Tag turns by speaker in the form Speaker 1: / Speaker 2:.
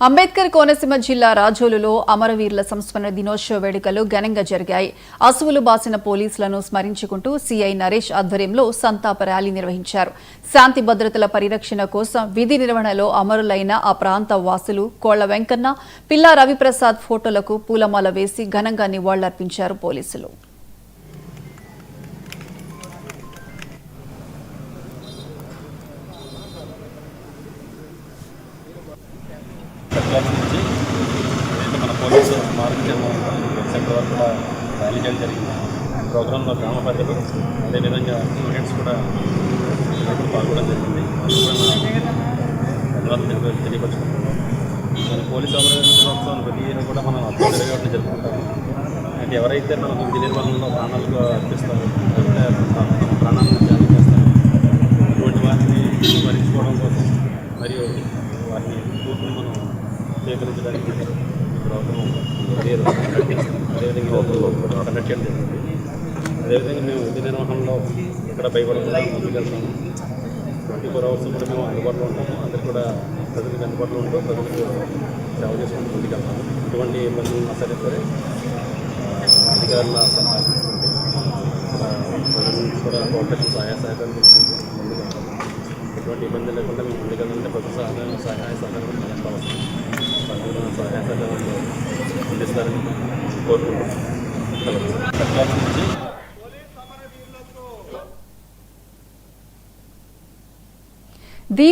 Speaker 1: అంబేద్కర్ కోనసీమ జిల్లా రాజోలులో అమరవీరుల సంస్మరణ దినోత్సవ వేడుకలు ఘనంగా జరిగాయి. అసువులు బాసిన పోలీసులను స్మరించుకుంటూ సీఐ నరేష్ ఆధ్వర్యంలో సంతాప ర్యాలీ నిర్వహించారు. శాంతి భద్రతల పరిరక్షణ కోసం విధి నిర్వహణలో అమరులైన ఆ ప్రాంత వాసులు కోళ్ల వెంకన్న, పిల్లా రవిప్రసాద్ ఫోటోలకు పూలమాల వేసి ఘనంగా నివాళులర్పించారు పోలీసులు.
Speaker 2: నుంచి మన పోలీసు మార్గం సెంటర్ వరకు కూడా ర్యాలీ చేయడం జరిగింది. ప్రోగ్రాంలో గ్రామ ప్రజలు అదేవిధంగా స్టూడెంట్స్ కూడా పాల్గొనడం జరిగింది. ధన్యవాదాలు తెలియపరుచుకుంటున్నాం. మన పోలీసు దినోత్సవం ప్రతి ఇయర్ కూడా మనం అద్భుతంగా జరుపుకుంటాము. అంటే ఎవరైతే మనకు విధి నిర్వహణలో ప్రాణాలకు అర్పిస్తారో, ప్రాణాలను త్యాగం చేస్తారో ఇటువంటి వారిని స్మరించుకోవడం కోసం మరియు వారిని పూర్తిని మనం స్వీకరించడానికి ప్రోగ్రాం అదేవిధంగా కండక్ట్ చేయడం జరిగింది. అదేవిధంగా మేము విధి నిర్వహణలో ఇక్కడ భయపడకుండా ముందుకెళ్తాము. 24 hours కూడా మేము అందుబాటులో ఉంటాము. అందరికీ కూడా ప్రజలకు అందుబాటులో ఉంటూ ప్రజలకు సేవ చేసుకుంటూ ముందుకెళ్తాము. ఎటువంటి ఇబ్బందులు ఉన్నా సరే అధికారుల సలహా తీసుకుంటూ ప్రజల నుంచి కూడా కోఆపరేషన్ సహాయకాలు తీసుకుంటూ ముందుకెళ్తాము. ఎటువంటి ఇబ్బంది లేకుండా మేము ముందుకెళ్ళాలంటే ప్రతి సహాయ సహకారం ఎంత అవసరం సహాయ సహకారాలు అందిస్తారని కోరుకుంటున్నాం.